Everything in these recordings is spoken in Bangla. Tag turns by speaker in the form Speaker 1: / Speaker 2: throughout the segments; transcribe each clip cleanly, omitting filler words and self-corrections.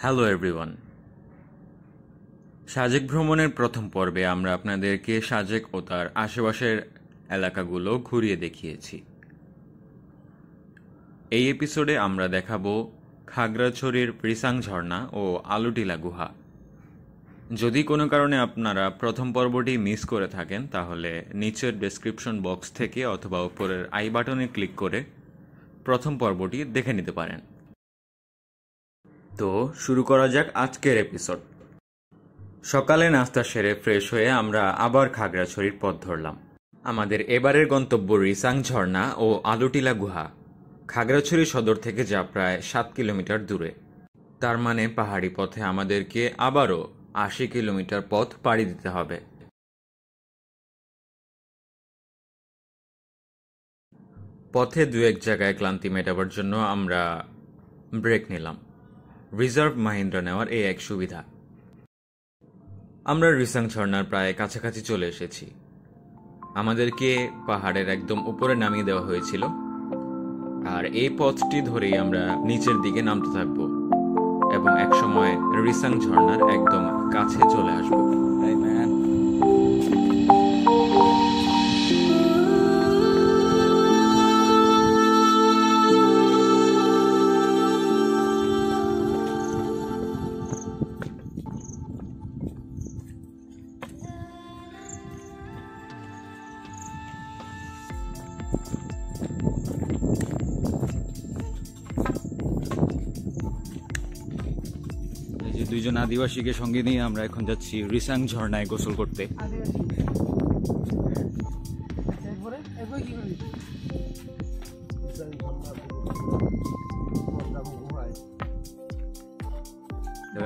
Speaker 1: Hello everyone. সাজেক ভ্রমণের প্রথম পর্বে আমরা আপনাদেরকে সাজেক ও তার আশেপাশের এলাকাগুলো ঘুরিয়ে দেখিয়েছি। এই এপিসোডে আমরা দেখাবো খাগড়াছড়ির রিসাং ঝর্ণা ও আলুটিলা গুহা। যদি কোনো কারণে আপনারা প্রথম পর্বটি মিস করে থাকেন তাহলে নিচের ডেসক্রিপশন বক্স থেকে অথবা উপরের আই বাটনে ক্লিক করে প্রথম পর্বটি দেখে নিতে পারেন। তো শুরু করা যাক আজকের এপিসোড। সকালে নাস্তা সেরে ফ্রেশ হয়ে আমরা আবার খাগড়াছড়ির পথ ধরলাম। আমাদের এবারের গন্তব্য রিসাং ঝর্ণা ও আলুটিলা গুহা। খাগড়াছড়ি সদর থেকে যা প্রায় 7 কিলোমিটার দূরে। তার মানে পাহাড়ি পথে আমাদেরকে আবারও 80 কিলোমিটার পথ পাড়ি দিতে হবে। পথে দু এক জায়গায় ক্লান্তি মেটাবার জন্য আমরা ব্রেক নিলাম। রিজার্ভ মাহিন্দ্রা নেওয়ার এই এক সুবিধা। আমরা রিসাং ঝর্ণার প্রায় কাছাকাছি চলে এসেছি। আমাদেরকে পাহাড়ের একদম উপরে নামিয়ে দেওয়া হয়েছিল, আর এই পথটি ধরেই আমরা নিচের দিকে নামতে থাকব এবং একসময় রিসাং ঝর্ণার একদম কাছে চলে আসব।
Speaker 2: দুইজন আদিবাসীকে সঙ্গে নিয়ে আমরা এখন যাচ্ছি রিসাং ঝর্ণায় গোসল করতে।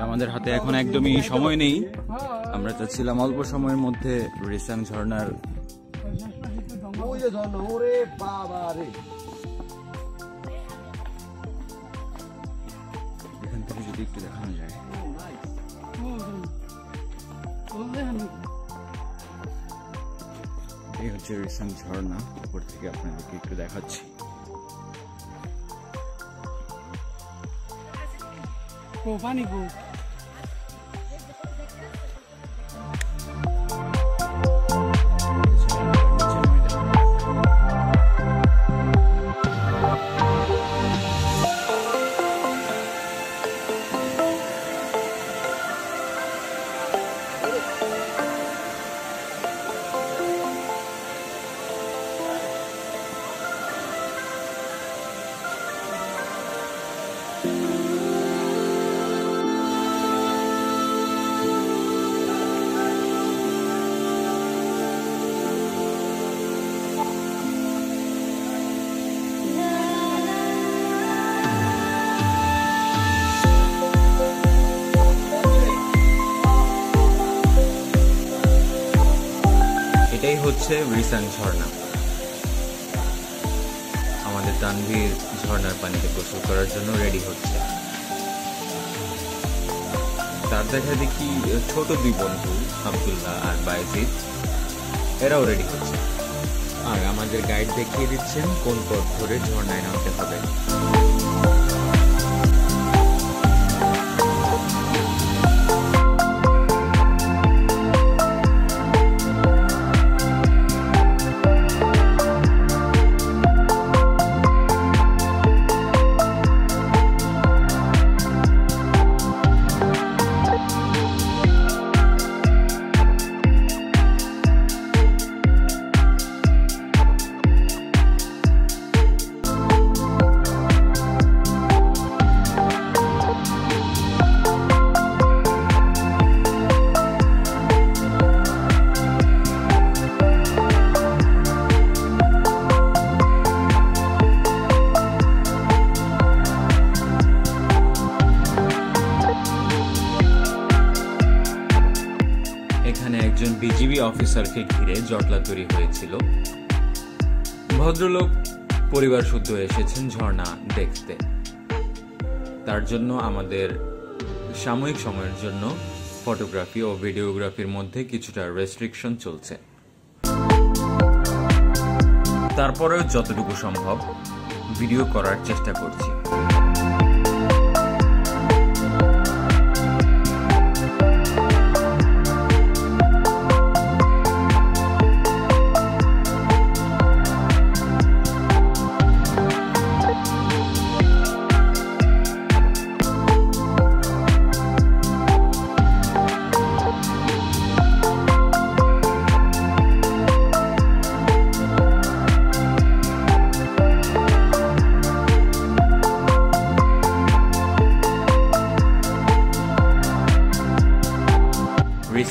Speaker 2: আমাদের হাতে এখন একদমই সময় নেই। আমরা চাচ্ছিলাম অল্প সময়ের মধ্যে রিসাং ঝর্ণার এখান থেকে যদি একটু দেখানো যায়। এই হচ্ছে রিসাং ঝর্ণা, উপর থেকে আপনাদেরকে একটু দেখাচ্ছি।
Speaker 1: এটাই হচ্ছে রিসাং ঝর্ণা। আমাদের তানভীর ঝর্ণার পানিতে গোসল করার জন্য রেডি হচ্ছে। তার দেখা দেখি ছোট দুই বন্ধু আব্দুল্লাহ আর বাইজিদ, এরাও রেডি হচ্ছে। আর আমাদের গাইড দেখিয়ে দিচ্ছেন কোন পথ ধরে ঝর্ণায় নামতে হবে। এখানে একজন বিজিবি অফিসারকে ঘিরে জটলা তৈরি হয়েছিল। ভদ্রলোক পরিবার শুদ্ধ এসেছেন ঝর্ণা দেখতে। তার জন্য আমাদের সাময়িক সময়ের জন্য ফটোগ্রাফি ও ভিডিওগ্রাফির মধ্যে কিছুটা রেস্ট্রিকশন চলছে। তারপরেও যতটুকু সম্ভব ভিডিও করার চেষ্টা করছি।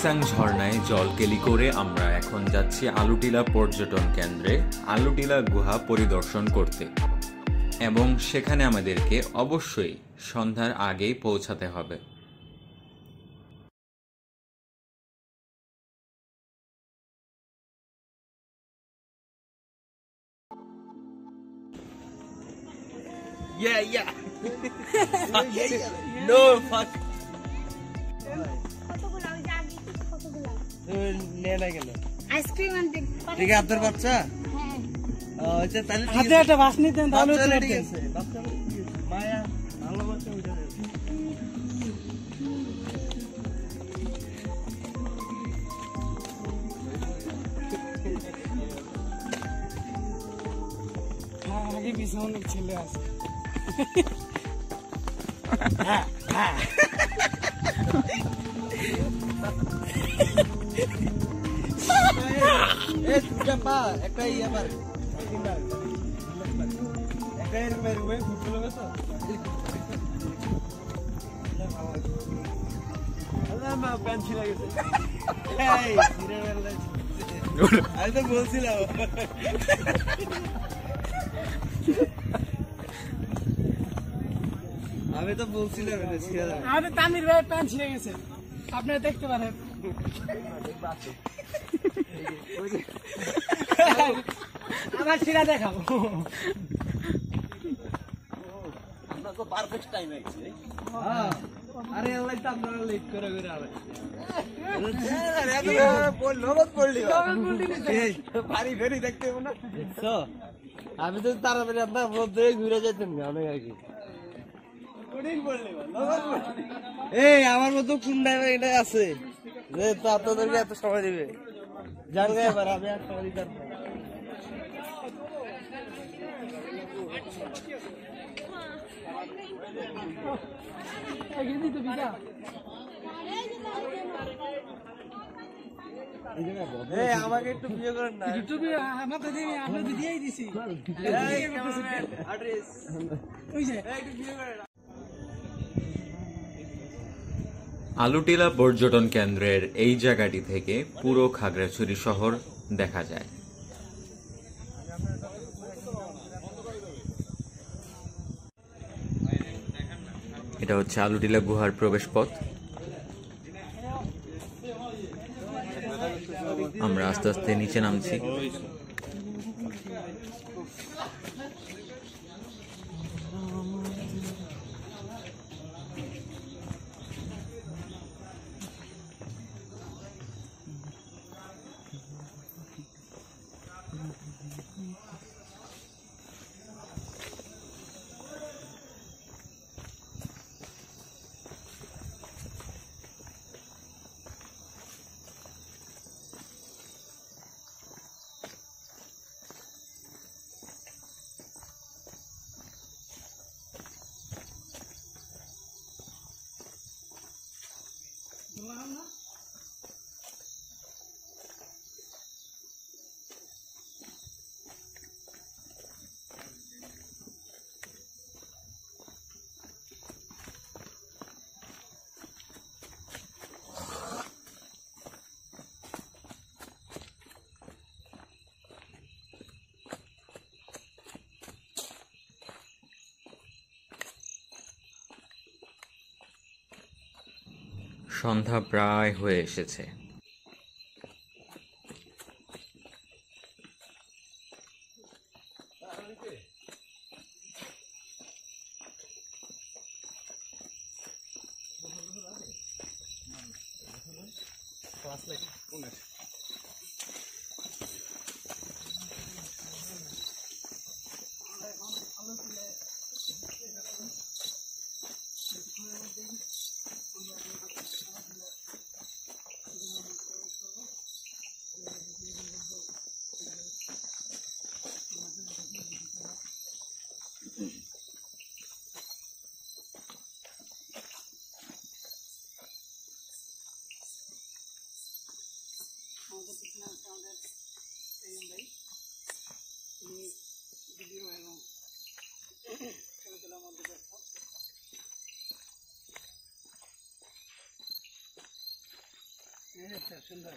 Speaker 1: রিসাং ঝর্ণায় জলকেলি করে আমরা এখন যাচ্ছি আলুটিলা পর্যটন কেন্দ্রে আলুটিলা গুহা পরিদর্শন করতে, এবং সেখানে আমাদেরকে অবশ্যই সন্ধ্যার আগেই পৌঁছাতে হবে।
Speaker 3: No fuck.
Speaker 4: কতগুলো ওই যে আগে কিছু কতগুলো
Speaker 3: নে না কেন?
Speaker 4: আইসক্রিম আনতে
Speaker 3: ঠিক আছে আপনার বাচ্চা?
Speaker 4: হ্যাঁ
Speaker 3: আচ্ছা তাহলে ঠিক
Speaker 5: হাতে
Speaker 3: আছে।
Speaker 5: একটা বাস নিতেন তাহলে
Speaker 3: বাচ্চা
Speaker 5: তো
Speaker 3: ঠিক
Speaker 5: পারতেন।
Speaker 3: আছে। বাচ্চা ঠিক আছে। মায়া ভালো বাচ্চা হইতে হবে।
Speaker 5: হ্যাঁ, আগে পিছনে অনেক ছেলে আছে।
Speaker 3: এ দুটা পা একটা ইয়া পার। একটা এর মেরে ওই ফুটবল হবে তো? আল্লাহ মা প্যান্ট ছিঁড়ে গেছে। এই ছিঁড়ে গেল। আমি তো বলছিলাম। আমি তো বলছিলাম এটা ছিঁড়ে যাবে।
Speaker 5: আমাদের তামির ভাইয়ের প্যান্ট ছিঁড়ে গেছে, আপনারা দেখতে পারেন। আমার ছিঁড়া দেখাবো।
Speaker 3: হ্যাঁ। আরে আল্লাহ তো আপনারা লেট করে করে আবে। আমি তো তাড়াতাড়ি আপনার মধ্যে ঘুরে যেতেন অনেক আর কি। এই আমার মতো কোন ড্রাইভার এটা আছে যে তো আপনাদেরকে এত সময় দিবে? জান গে এবার আমি আর সময় দিতে পারবো না। এই আমাকে একটু বিয়ে করেন না।
Speaker 5: ইউটিউবে আমার তো দিয়ে আমরা তো দিয়েই দিছি।
Speaker 3: অ্যাড্রেস
Speaker 5: ওই যে
Speaker 3: একটু বিয়ে করেন।
Speaker 1: আলুটিলা পর্যটন কেন্দ্রের এই জায়গাটি থেকে পুরো খাগড়াছড়ি শহর দেখা যায়। এটা হচ্ছে আলুটিলা গুহার প্রবেশ পথ। আমরা আস্তে আস্তে নিচে নামছি। সন্ধ্যা প্রায় হয়ে এসেছে।
Speaker 5: সুন্দর।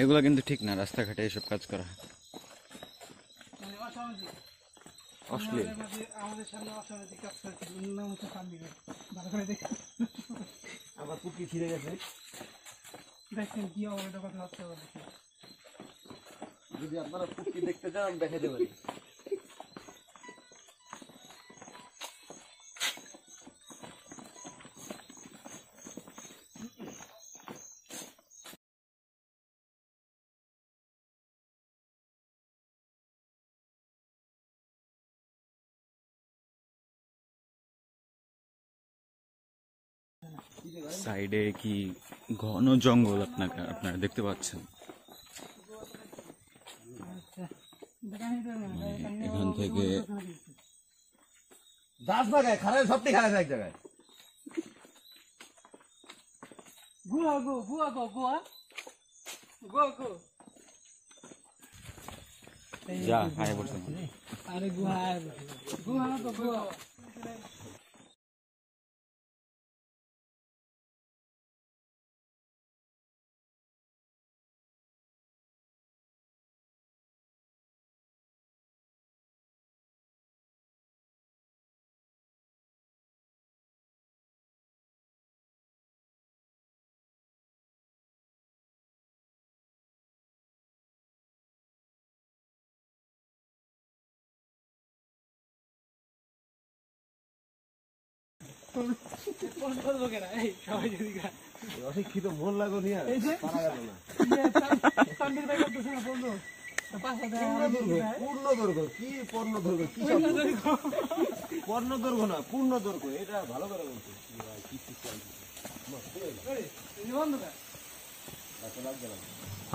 Speaker 2: এগুলো কিন্তু ঠিক না, রাস্তাঘাটে এসব কাজ করা।
Speaker 5: মানে অসামাজিক।
Speaker 2: অশ্লীল।
Speaker 5: আমাদের সামনে অসামাজিক কাজ করছে, অন্য মতো কাজ দিবে। ভালো করে দেখে
Speaker 3: আমার কুকি ছিঁড়ে গেছে।
Speaker 5: দেখছেন কি অবৈধ কথা হচ্ছে বলে।
Speaker 3: যদি আপনারা কুকি দেখতে চান আমি দেখাতে পারি।
Speaker 2: সাইডে কি ঘন জঙ্গল আপনারা দেখতে পাচ্ছেন। এখান থেকে
Speaker 3: দাস বাগায় খারাপ সবটি খারাপ এক জায়গায়।
Speaker 5: গুয়া গো গুয়া গো গুয়া গুয়া গো।
Speaker 2: যা আয় বলছেন।
Speaker 5: আরে গুয়া গুয়া গো গুয়া। কোন করবো কেনা এই সবাই যদি খায়।
Speaker 3: অশিক্ষিত মন লাগো নিয়ে
Speaker 5: এই যে
Speaker 3: পারা গেল না।
Speaker 5: তানভীর ভাই করতেছে না বন্ধু। পাঁচটা দেয়
Speaker 3: পূর্ণ দৈর্ঘ্য কি পূর্ণ দৈর্ঘ্য কি শব্দ? পূর্ণ দৈর্ঘ্য না পূর্ণ দৈর্ঘ্য, এটা ভালো করে বলছে।
Speaker 5: বন্ধুরা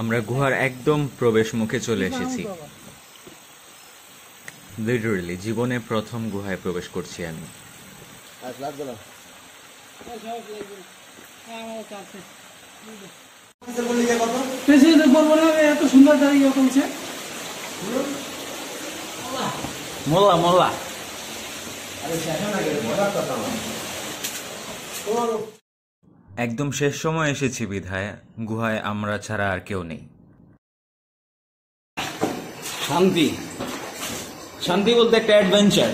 Speaker 1: আমরা গুহার একদম প্রবেশ মুখে চলে এসেছি। লিটারেলি জীবনে প্রথম গুহায় প্রবেশ করছি আমি।
Speaker 3: আজ লাগবে না।
Speaker 5: বলবো না এত সুন্দর জায়গা কমছে।
Speaker 2: মোল্লা মোল্লা
Speaker 1: একদম শেষ সময় এসেছি বিধায় গুহায় আমরা ছাড়া আর কেউ নেই।
Speaker 2: শান্তি, শান্তি বলতে একটা অ্যাডভেঞ্চার।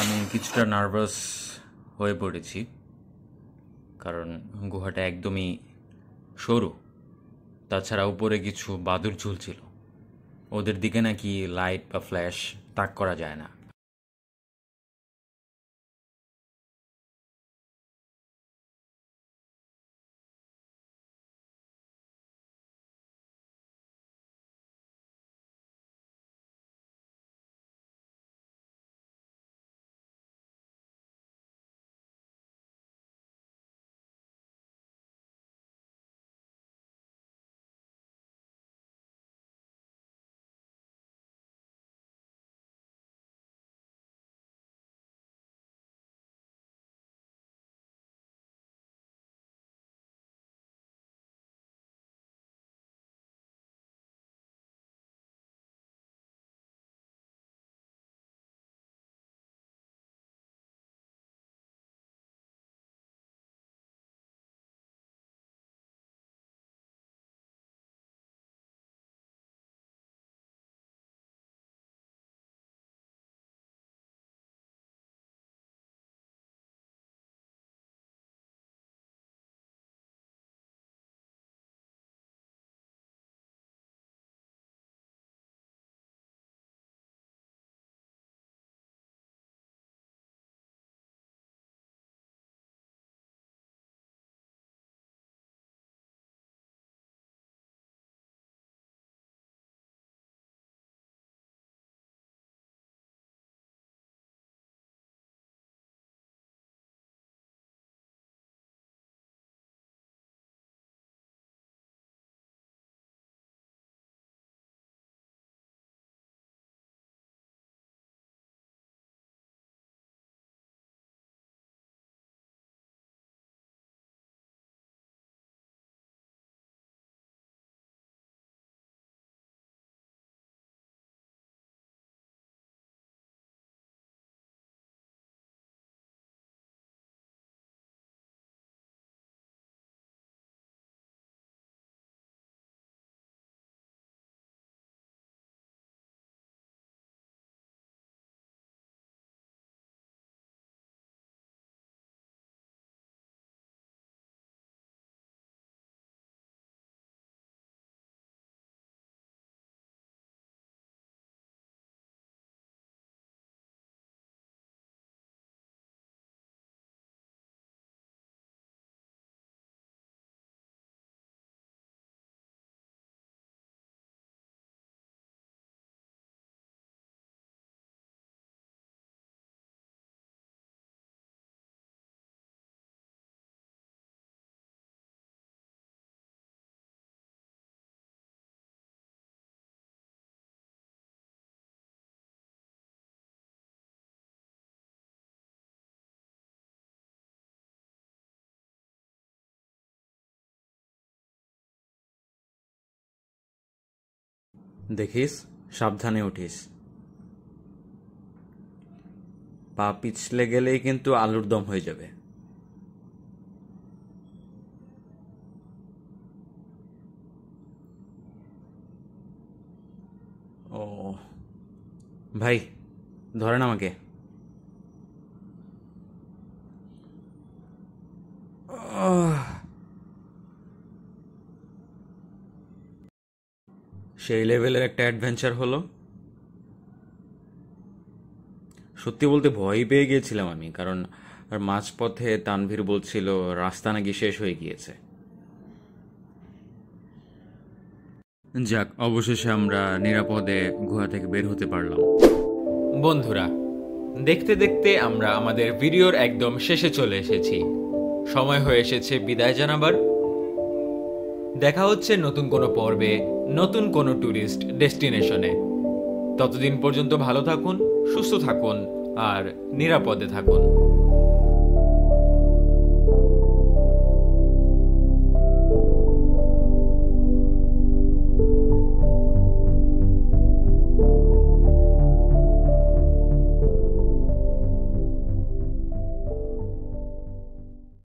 Speaker 1: আমি কিছুটা নার্ভাস হয়ে পড়েছি, কারণ গুহাটা একদমই সরু, তাছাড়া উপরে কিছু বাদুড় ঝুলছিল, ওদের দিকে নাকি লাইট বা ফ্ল্যাশ তাক করা যায় না। দেখিস, সাবধানে উঠিস। পা পিছলে গেলেই কিন্তু আলুর দম হয়ে যাবে। ও ভাই, ধরেন আমাকে। সেই লেভেলের একটা অ্যাডভেঞ্চার হলো। সত্যি বলতে ভয় পেয়ে গিয়েছিলাম আমি, কারণ মাঝপথে তানভীর বলছিল রাস্তা নাকি শেষ হয়ে গিয়েছে। যাক, অবশেষে আমরা নিরাপদে গুহা থেকে বের হতে পারলাম।
Speaker 6: বন্ধুরা, দেখতে দেখতে আমরা আমাদের ভিডিওর একদম শেষে চলে এসেছি। সময় হয়ে এসেছে বিদায় জানাবার। দেখা হচ্ছে নতুন কোনো পর্বে, নতুন কোনো ট্যুরিস্ট ডেস্টিনেশনে। ততদিন পর্যন্ত ভালো থাকুন, সুস্থ থাকুন আর নিরাপদে থাকুন।